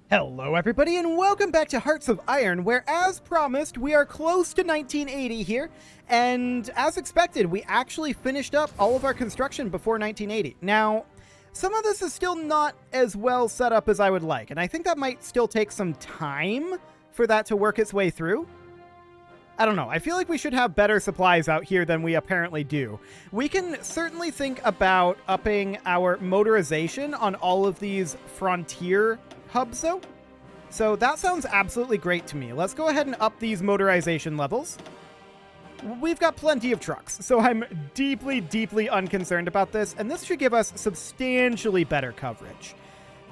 Hello everybody and welcome back to Hearts of Iron, where as promised we are close to 1980 here, and as expected we actually finished up all of our construction before 1980. Now, some of this is still not as well set up as I would like, and I think that might still take some time for that to work its way through. I don't know, I feel like we should have better supplies out here than we apparently do. We can certainly think about upping our motorization on all of these frontier hubs though. So that sounds absolutely great to me. Let's go ahead and up these motorization levels. We've got plenty of trucks, so I'm deeply unconcerned about this, and this should give us substantially better coverage.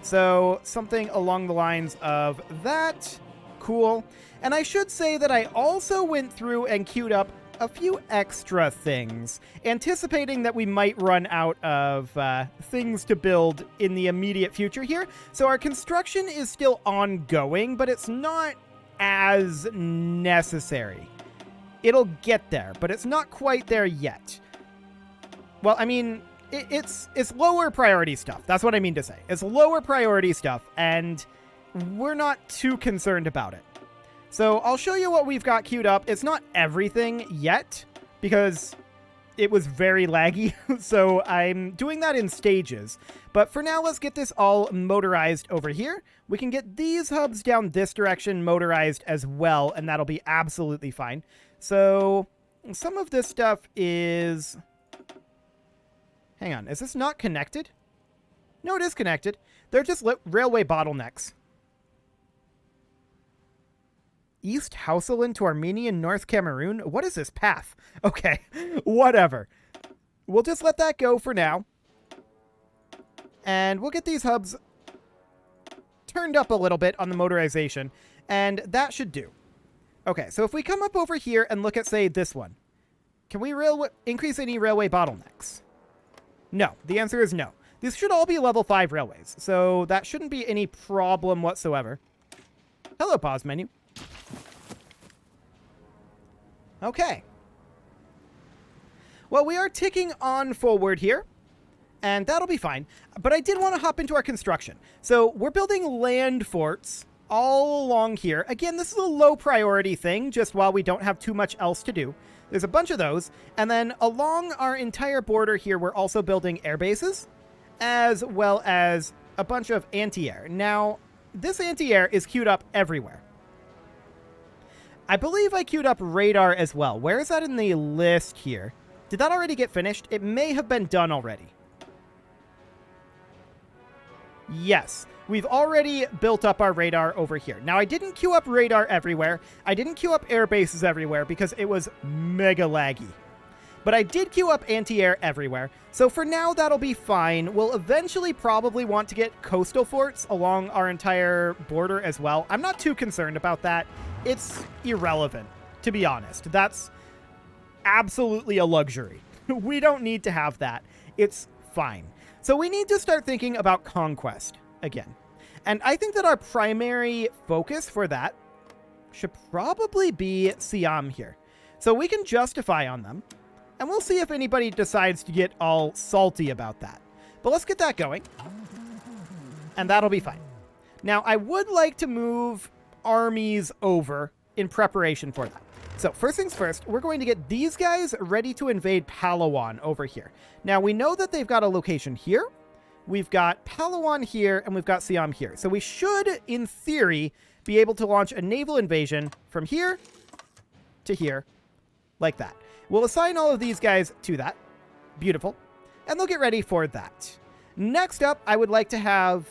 So something along the lines of that. Cool. And I should say that I also went through and queued up a few extra things, anticipating that we might run out of things to build in the immediate future here. So our construction is still ongoing, but it's not as necessary. It'll get there, but it's not quite there yet. Well, I mean, it's lower priority stuff. That's what I mean to say. It's lower priority stuff, and we're not too concerned about it. So I'll show you what we've got queued up. It's not everything yet because it was very laggy. So I'm doing that in stages. But for now, let's get this all motorized over here. We can get these hubs down this direction motorized as well, and that'll be absolutely fine. So some of this stuff is... Hang on, is this not connected? No, it is connected. They're just railway bottlenecks. East Hausaland to Armenian North Cameroon? What is this path? Okay, whatever. We'll just let that go for now. And we'll get these hubs turned up a little bit on the motorization, and that should do. Okay, so if we come up over here and look at, say, this one, can we increase any railway bottlenecks? No, the answer is no. These should all be level 5 railways, so that shouldn't be any problem whatsoever. Hello, pause menu. Okay. Well, we are ticking on forward here, and that'll be fine. But I did want to hop into our construction. So we're building land forts all along here. Again, this is a low priority thing, just while we don't have too much else to do. There's a bunch of those. And then along our entire border here, we're also building air bases, as well as a bunch of anti-air. Now, this anti-air is queued up everywhere. I believe I queued up radar as well. Where is that in the list here? Did that already get finished? It may have been done already. Yes, we've already built up our radar over here. Now, I didn't queue up radar everywhere. I didn't queue up air bases everywhere because it was mega laggy. But I did queue up anti-air everywhere. So for now, that'll be fine. We'll eventually probably want to get coastal forts along our entire border as well. I'm not too concerned about that. It's irrelevant, to be honest. That's absolutely a luxury. We don't need to have that. It's fine. So we need to start thinking about conquest again. And I think that our primary focus for that should probably be Siam here. So we can justify on them, and we'll see if anybody decides to get all salty about that. But let's get that going, and that'll be fine. Now, I would like to move armies over in preparation for that. So first things first, we're going to get these guys ready to invade Palawan over here. Now we know that they've got a location here. We've got Palawan here, and we've got Siam here. So we should, in theory, be able to launch a naval invasion from here to here, like that. We'll assign all of these guys to that. Beautiful. And they'll get ready for that. Next up, I would like to have...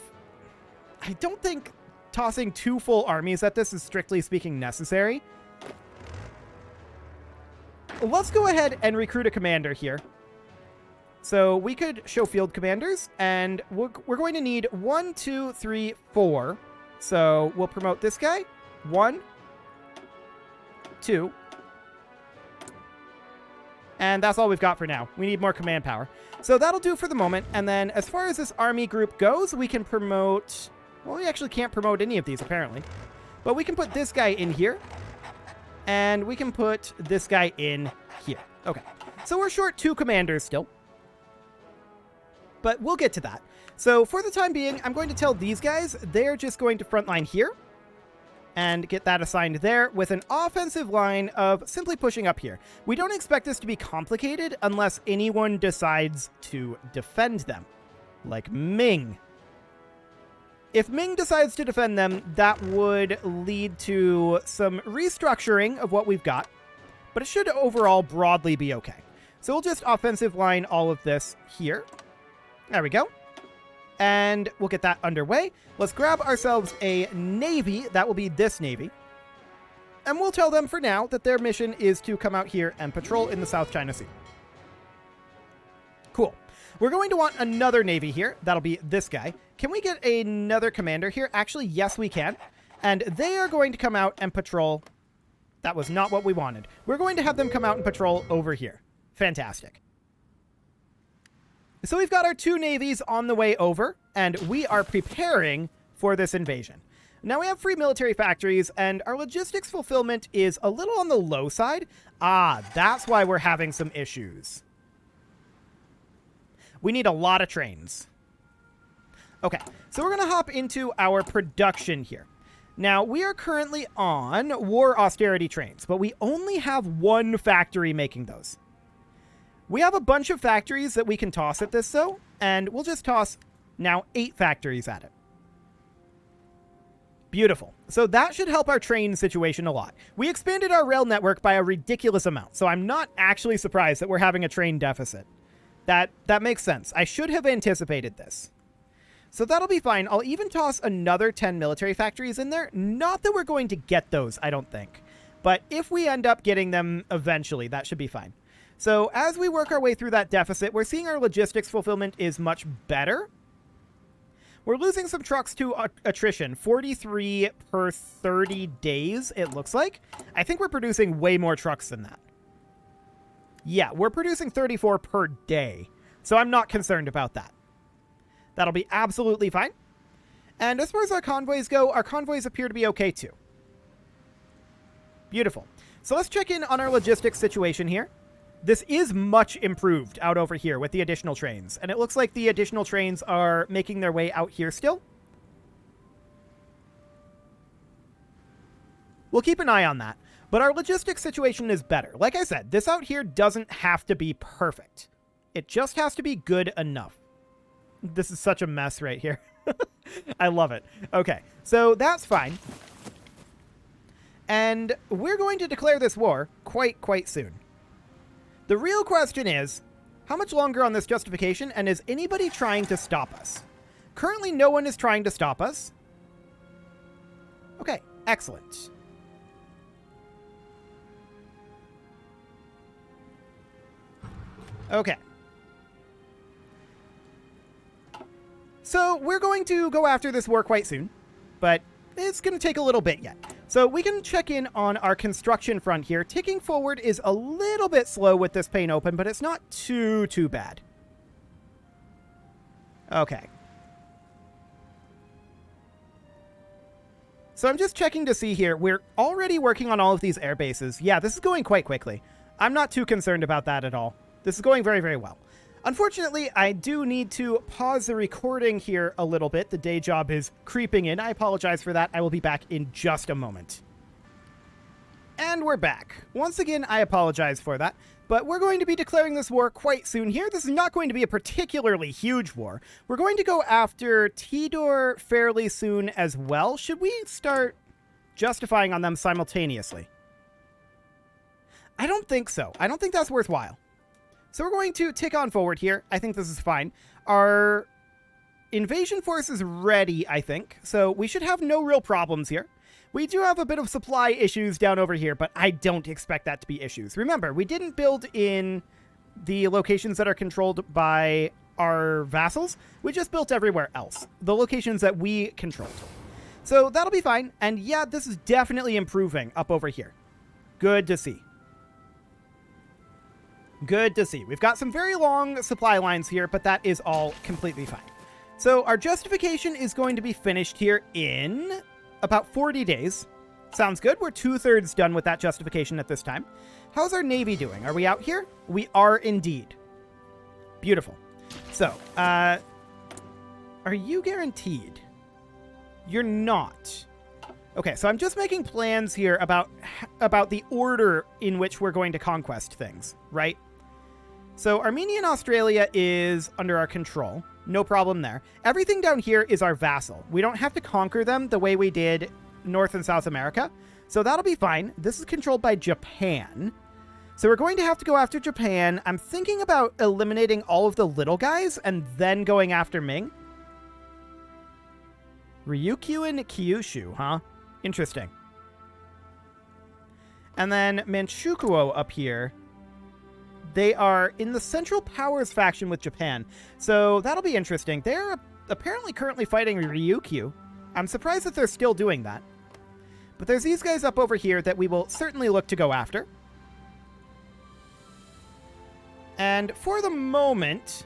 I don't think tossing 2 full armies at this is strictly speaking necessary. Let's go ahead and recruit a commander here. So we could show field commanders, and we're going to need 1, 2, 3, 4. So we'll promote this guy. 1, 2. And that's all we've got for now. We need more command power. So that'll do for the moment. And then as far as this army group goes, we can promote... Well, we actually can't promote any of these, apparently. But we can put this guy in here. And we can put this guy in here. Okay. So we're short 2 commanders still. but we'll get to that. So for the time being, I'm going to tell these guys they're just going to frontline here and get that assigned there with an offensive line of simply pushing up here. We don't expect this to be complicated unless anyone decides to defend them, like Ming. If Ming decides to defend them, that would lead to some restructuring of what we've got, but it should overall broadly be okay. So we'll just offensive line all of this here. There we go. And we'll get that underway. Let's grab ourselves a navy. That will be this navy. And we'll tell them for now that their mission is to come out here and patrol in the South China Sea. Cool. We're going to want another navy here. That'll be this guy. Can we get another commander here? Actually, yes, we can. And they are going to come out and patrol. That was not what we wanted. We're going to have them come out and patrol over here. Fantastic. So we've got our two navies on the way over, and we are preparing for this invasion. Now we have free military factories, and our logistics fulfillment is a little on the low side. Ah, that's why we're having some issues. We need a lot of trains. Okay, so we're going to hop into our production here. Now, we are currently on war austerity trains, but we only have one factory making those. We have a bunch of factories that we can toss at this, though, and we'll just toss now 8 factories at it. Beautiful. So that should help our train situation a lot. We expanded our rail network by a ridiculous amount, so I'm not actually surprised that we're having a train deficit. That makes sense. I should have anticipated this. So that'll be fine. I'll even toss another 10 military factories in there. Not that we're going to get those, I don't think. But if we end up getting them eventually, that should be fine. So as we work our way through that deficit, we're seeing our logistics fulfillment is much better. We're losing some trucks to attrition, 43 per 30 days, it looks like. I think we're producing way more trucks than that. Yeah, we're producing 34 per day, so I'm not concerned about that. That'll be absolutely fine. And as far as our convoys go, our convoys appear to be okay too. Beautiful. So let's check in on our logistics situation here. This is much improved out over here with the additional trains. And it looks like the additional trains are making their way out here still. We'll keep an eye on that. But our logistics situation is better. Like I said, this out here doesn't have to be perfect. It just has to be good enough. This is such a mess right here. I love it. Okay, so that's fine. And we're going to declare this war quite soon. The real question is, how much longer on this justification, and is anybody trying to stop us? Currently, no one is trying to stop us. Okay, excellent. Okay. So we're going to go after this war quite soon, but it's going to take a little bit yet. So we can check in on our construction front here. Ticking forward is a little bit slow with this pane open, but it's not too bad. Okay. So I'm just checking to see here. We're already working on all of these air bases. Yeah, this is going quite quickly. I'm not too concerned about that at all. This is going very well. Unfortunately, I do need to pause the recording here a little bit. The day job is creeping in. I apologize for that. I will be back in just a moment. And we're back. Once again, I apologize for that, but we're going to be declaring this war quite soon here. This is not going to be a particularly huge war. We're going to go after Tidor fairly soon as well. Should we start justifying on them simultaneously? I don't think so. I don't think that's worthwhile. So we're going to tick on forward here. I think this is fine. Our invasion force is ready, I think. So we should have no real problems here. We do have a bit of supply issues down over here, but I don't expect that to be issues. Remember, we didn't build in the locations that are controlled by our vassals. We just built everywhere else, the locations that we controlled. So that'll be fine. And yeah, this is definitely improving up over here. Good to see. Good to see. We've got some very long supply lines here, but that is all completely fine. So our justification is going to be finished here in about 40 days. Sounds good. We're 2/3 done with that justification at this time. How's our Navy doing? Are we out here? We are indeed. Beautiful. So, are you guaranteed? You're not. Okay, so I'm just making plans here about the order in which we're going to conquest things, right? So Armenia and Australia is under our control. No problem there. Everything down here is our vassal. We don't have to conquer them the way we did North and South America. So that'll be fine. This is controlled by Japan. So we're going to have to go after Japan. I'm thinking about eliminating all of the little guys and then going after Ming. Ryukyu and Kyushu, huh? Interesting. And then Manchukuo up here. They are in the Central Powers faction with Japan. So that'll be interesting. They're apparently currently fighting Ryukyu. I'm surprised that they're still doing that. But there's these guys up over here that we will certainly look to go after. And for the moment,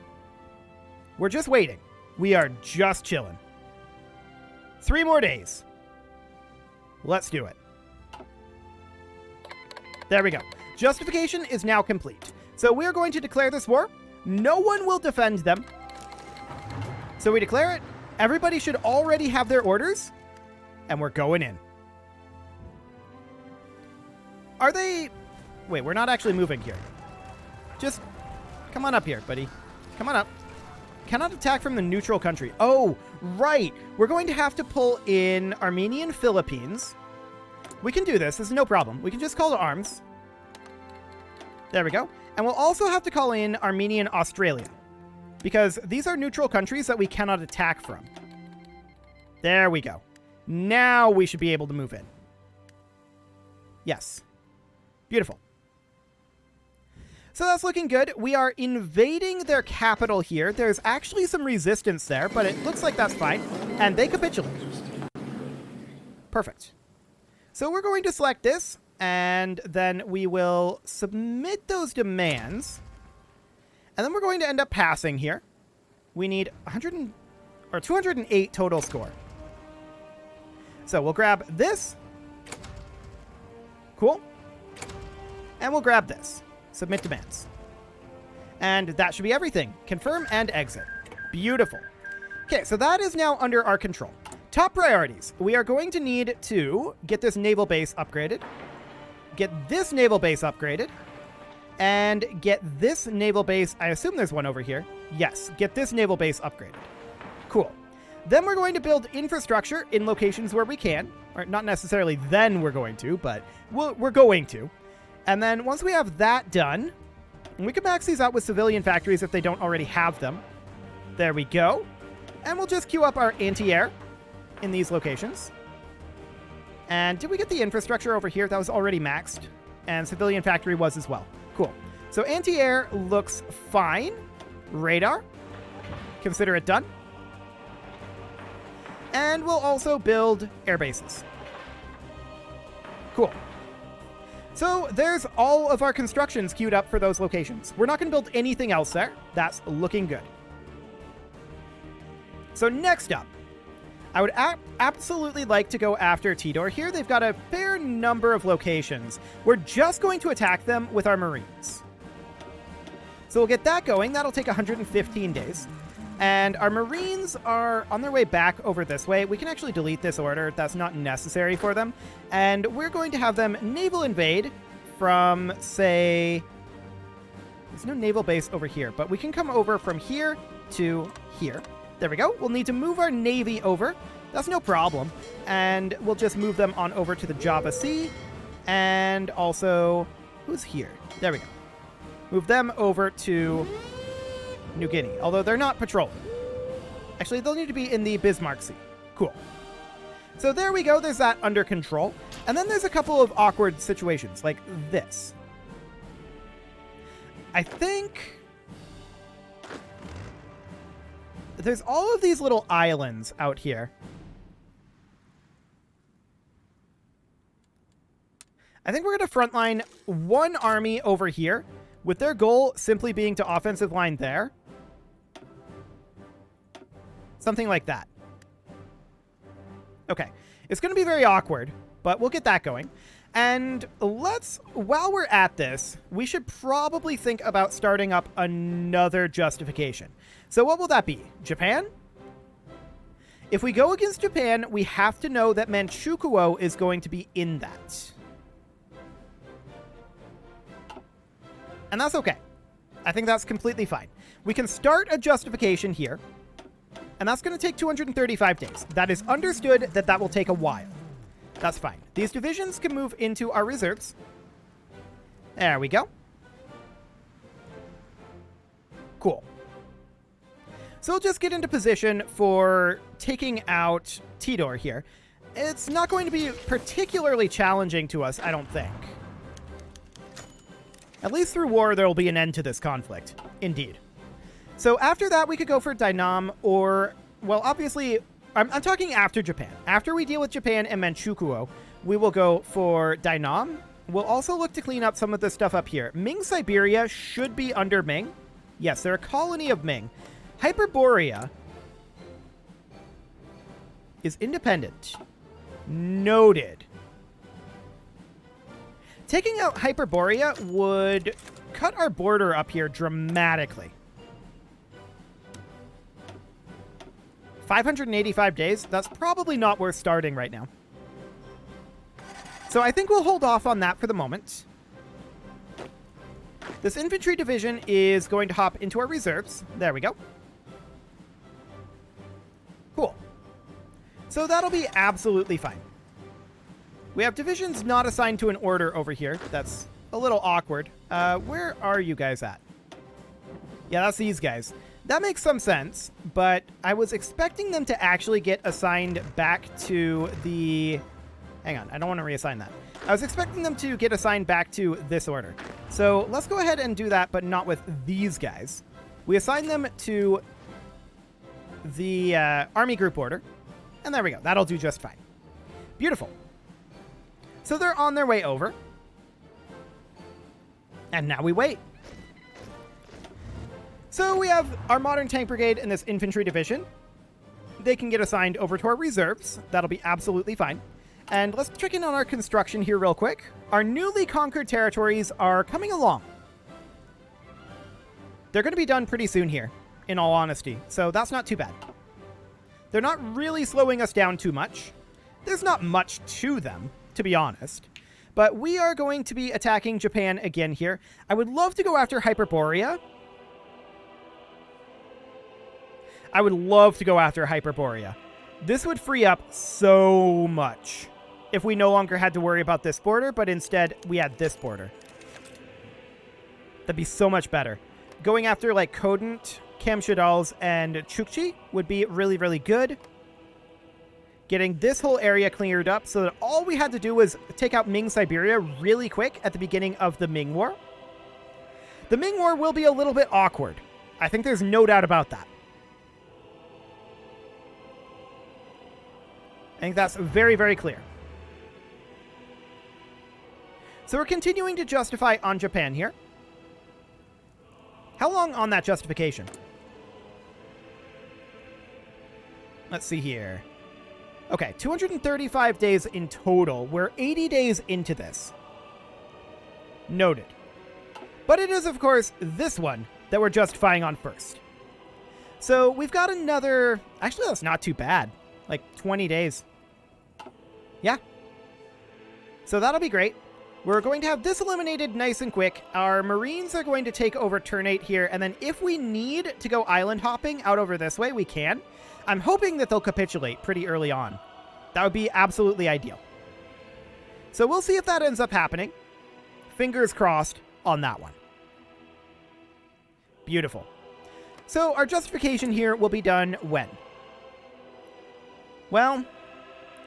we're just waiting. We are just chilling. 3 more days. Let's do it. There we go. Justification is now complete. So we're going to declare this war. No one will defend them. So we declare it. Everybody should already have their orders. And we're going in. Are they... Wait, we're not actually moving here. Just come on up here, buddy. Come on up. Cannot attack from the neutral country. Oh, right. We're going to have to pull in Armenian Philippines. We can do this. This is no problem. We can just call to arms. There we go. And we'll also have to call in Armenian Australia, because these are neutral countries that we cannot attack from. There we go. Now we should be able to move in. Yes. Beautiful. So that's looking good. We are invading their capital here. There's actually some resistance there, but it looks like that's fine. And they capitulate. Perfect. So we're going to select this, and then we will submit those demands. And then we're going to end up passing here. We need 208 total score. So we'll grab this. Cool. And we'll grab this. Submit demands. And that should be everything. Confirm and exit. Beautiful. Okay, so that is now under our control. Top priorities. We are going to need to get this naval base upgraded. Get this naval base upgraded. And get this naval base... I assume there's one over here. Yes, get this naval base upgraded. Cool. Then we're going to build infrastructure in locations where we can. Or not necessarily then we're going to, but we're going to. And then once we have that done, we can max these out with civilian factories if they don't already have them. There we go. And we'll just queue up our anti-air in these locations. And did we get the infrastructure over here? That was already maxed. And civilian factory was as well. Cool. So anti-air looks fine. Radar. Consider it done. And we'll also build air bases. Cool. So there's all of our constructions queued up for those locations. We're not going to build anything else there. That's looking good. So next up, I would absolutely like to go after Tidor here. They've got a fair number of locations. We're just going to attack them with our Marines. So we'll get that going. That'll take 115 days. And our Marines are on their way back over this way. We can actually delete this order. That's not necessary for them. And we're going to have them naval invade from, say... There's no naval base over here, but we can come over from here to here. There we go. We'll need to move our Navy over. That's no problem. And we'll just move them on over to the Java Sea. And also... Who's here? There we go. Move them over to... New Guinea, although they're not patrolling. Actually, they'll need to be in the Bismarck Sea. Cool. So there we go. There's that under control. And then there's a couple of awkward situations, like this. I think... There's all of these little islands out here. I think we're going to frontline one army over here, with their goal simply being to offensive line there. Something like that. Okay. It's going to be very awkward, but we'll get that going. And while we're at this, we should probably think about starting up another justification. So what will that be? Japan? If we go against Japan, we have to know that Manchukuo is going to be in that. And that's okay. I think that's completely fine. We can start a justification here, and that's going to take 235 days. That is understood that that will take a while. That's fine. These divisions can move into our reserves. There we go. Cool. So we'll just get into position for taking out Tidor here. It's not going to be particularly challenging to us, I don't think. At least through war, there will be an end to this conflict. Indeed. So after that, we could go for Dainam or, well, obviously, I'm talking after Japan. After we deal with Japan and Manchukuo, we will go for Dainam. We'll also look to clean up some of the stuff up here. Ming Siberia should be under Ming. Yes, they're a colony of Ming. Hyperborea is independent. Noted. Taking out Hyperborea would cut our border up here dramatically. 585 days? That's probably not worth starting right now. So I think we'll hold off on that for the moment. This infantry division is going to hop into our reserves. There we go. Cool. So that'll be absolutely fine. We have divisions not assigned to an order over here. That's a little awkward. Where are you guys at? Yeah, that's these guys. That makes some sense, but I was expecting them to actually get assigned back to the... Hang on, I don't want to reassign that. I was expecting them to get assigned back to this order. So let's go ahead and do that, but not with these guys. We assign them to the army group order. And there we go. That'll do just fine. Beautiful. So they're on their way over. And now we wait. So we have our modern tank brigade and this infantry division. They can get assigned over to our reserves. That'll be absolutely fine. And let's check in on our construction here real quick. Our newly conquered territories are coming along. They're going to be done pretty soon here, in all honesty. So that's not too bad. They're not really slowing us down too much. There's not much to them, to be honest. But we are going to be attacking Japan again here. I would love to go after Hyperborea. I would love to go after Hyperborea. This would free up so much if we no longer had to worry about this border, but instead we had this border. That'd be so much better. Going after like Kodent, Kamshadals, and Chukchi would be really, really good. Getting this whole area cleared up so that all we had to do was take out Ming Siberia really quick at the beginning of the Ming War. The Ming War will be a little bit awkward. I think there's no doubt about that. I think that's very, very clear. So we're continuing to justify on Japan here. How long on that justification? Let's see here. Okay, 235 days in total. We're 80 days into this. Noted. But it is, of course, this one that we're justifying on first. So we've got another... Actually, that's not too bad. Like 20 days. Yeah. So that'll be great. We're going to have this eliminated nice and quick. Our Marines are going to take over Turn 8 here. And then if we need to go island hopping out over this way, we can. I'm hoping that they'll capitulate pretty early on. That would be absolutely ideal. So we'll see if that ends up happening. Fingers crossed on that one. Beautiful. So our justification here will be done when? Well,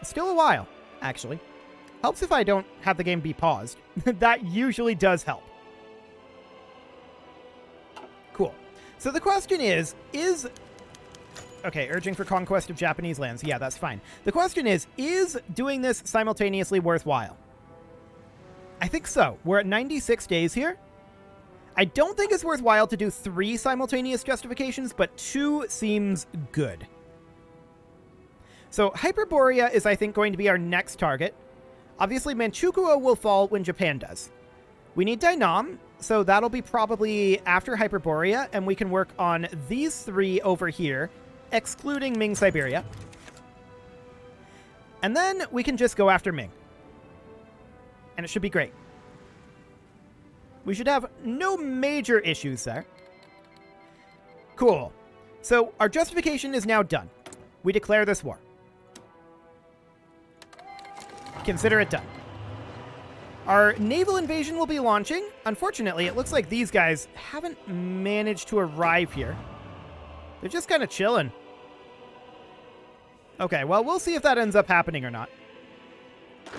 still a while, actually. Helps if I don't have the game be paused. That usually does help. Cool. So the question is... Okay, urging for conquest of Japanese lands. Yeah, that's fine. The question is doing this simultaneously worthwhile? I think so. We're at 96 days here. I don't think it's worthwhile to do 3 simultaneous justifications, but 2 seems good. So Hyperborea is, I think, going to be our next target. Obviously, Manchukuo will fall when Japan does. We need Dainam, so that'll be probably after Hyperborea, and we can work on these 3 over here, excluding Ming Siberia. And then we can just go after Ming. And it should be great. We should have no major issues there. Cool. So our justification is now done. We declare this war. Consider it done. Our naval invasion will be launching. Unfortunately, it looks like these guys haven't managed to arrive here. They're just kind of chilling. Okay, well, we'll see if that ends up happening or not.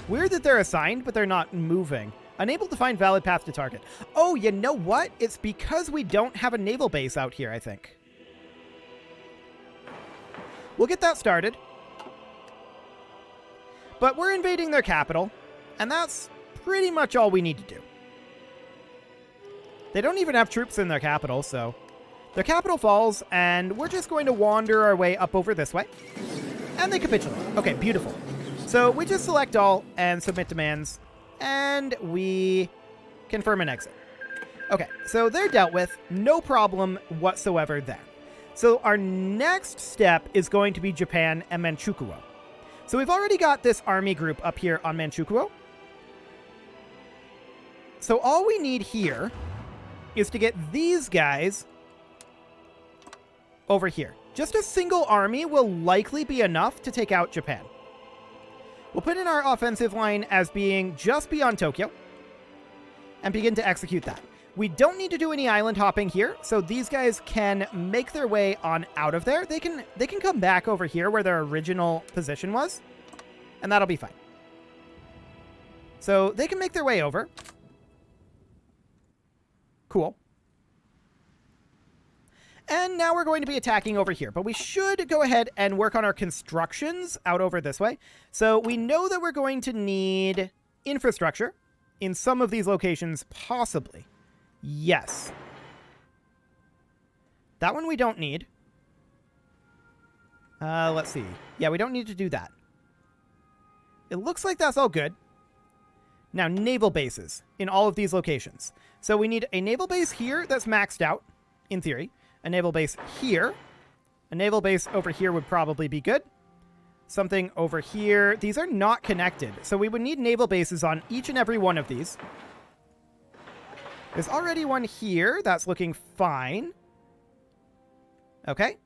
Weird that they're assigned, but they're not moving. Unable to find valid path to target. Oh, you know what? It's because we don't have a naval base out here, I think. We'll get that started. But we're invading their capital, and that's pretty much all we need to do. They don't even have troops in their capital, so their capital falls, and we're just going to wander our way up over this way. And they capitulate. Okay, beautiful. So we just select all and submit demands, and we confirm an exit. Okay, so they're dealt with. No problem whatsoever there. So our next step is going to be Japan and Manchukuo. So we've already got this army group up here on Manchukuo. So all we need here is to get these guys over here. Just a single army will likely be enough to take out Japan. We'll put in our offensive line as being just beyond Tokyo and begin to execute that. We don't need to do any island hopping here, so these guys can make their way on out of there. They can come back over here where their original position was, and that'll be fine. So they can make their way over. Cool. And now we're going to be attacking over here, but we should go ahead and work on our constructions out over this way. So we know that we're going to need infrastructure in some of these locations, possibly. Yes. That one we don't need. Let's see. Yeah, we don't need to do that. It looks like that's all good. Now, naval bases in all of these locations. So we need a naval base here that's maxed out, in theory. A naval base here. A naval base over here would probably be good. Something over here. These are not connected, so we would need naval bases on each and every one of these. There's already one here. That's looking fine. Okay.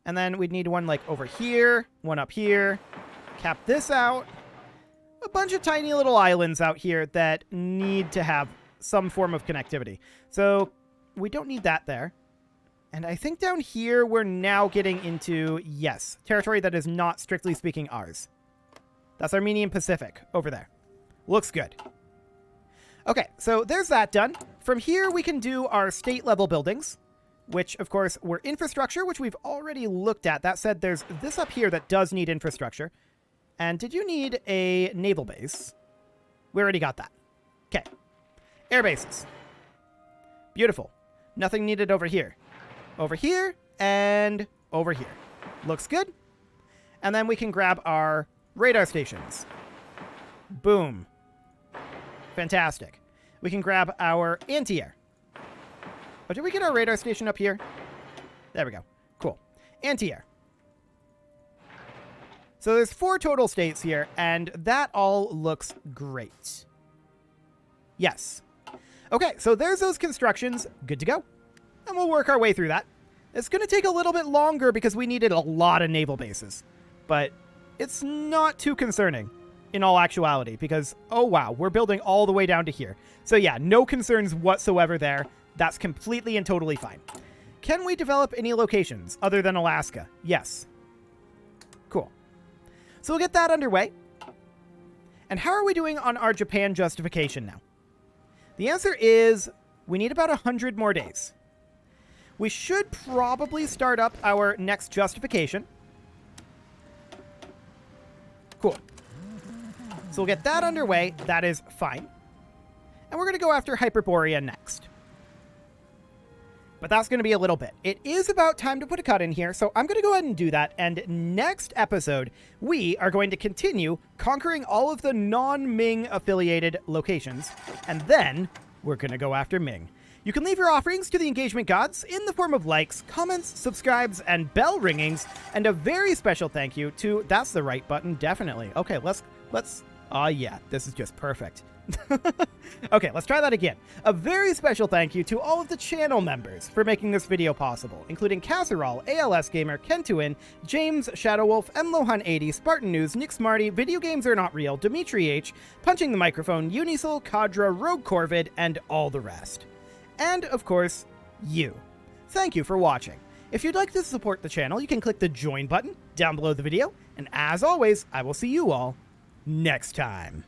And then we'd need one like over here, one up here. Cap this out. A bunch of tiny little islands out here that need to have some form of connectivity. So we don't need that there. And I think down here we're now getting into, yes, territory that is not strictly speaking ours. That's Armenian Pacific over there. Looks good. Okay, so there's that done. From here, we can do our state-level buildings, which, of course, were infrastructure, which we've already looked at. That said, there's this up here that does need infrastructure. And did you need a naval base? We already got that. Okay. Air bases. Beautiful. Nothing needed over here. Over here, and over here. Looks good. And then we can grab our radar stations. Boom. Fantastic. We can grab our anti-air. Oh, did we get our radar station up here? There we go. Cool. Anti-air. So there's 4 total states here, and that all looks great. Yes. Okay, so there's those constructions. Good to go. And we'll work our way through that. It's going to take a little bit longer because we needed a lot of naval bases. But it's not too concerning in all actuality because, oh wow, we're building all the way down to here. So yeah, no concerns whatsoever there. That's completely and totally fine. Can we develop any locations other than Alaska? Yes. Cool. So we'll get that underway. And how are we doing on our Japan justification now? The answer is we need about 100 more days. We should probably start up our next justification. Cool. So we'll get that underway. That is fine. And we're going to go after Hyperborea next. But that's going to be a little bit. It is about time to put a cut in here, so I'm going to go ahead and do that. And next episode, we are going to continue conquering all of the non-Ming affiliated locations. And then we're going to go after Ming. You can leave your offerings to the engagement gods in the form of likes, comments, subscribes, and bell ringings. And a very special thank you to, that's the right button, definitely. Okay, let's, yeah, this is just perfect. Okay, let's try that again. A very special thank you to all of the channel members for making this video possible, including Casserole, ALS Gamer, Kentuin, James, Shadowwolf, Mlohan80, Spartan News, Nick Smarty, Video Games Are Not Real, Dimitri H, Punching the Microphone, Unisil, Kadra, Rogue Corvid, and all the rest. And, of course, you. Thank you for watching. If you'd like to support the channel, you can click the join button down below the video, and as always, I will see you all next time.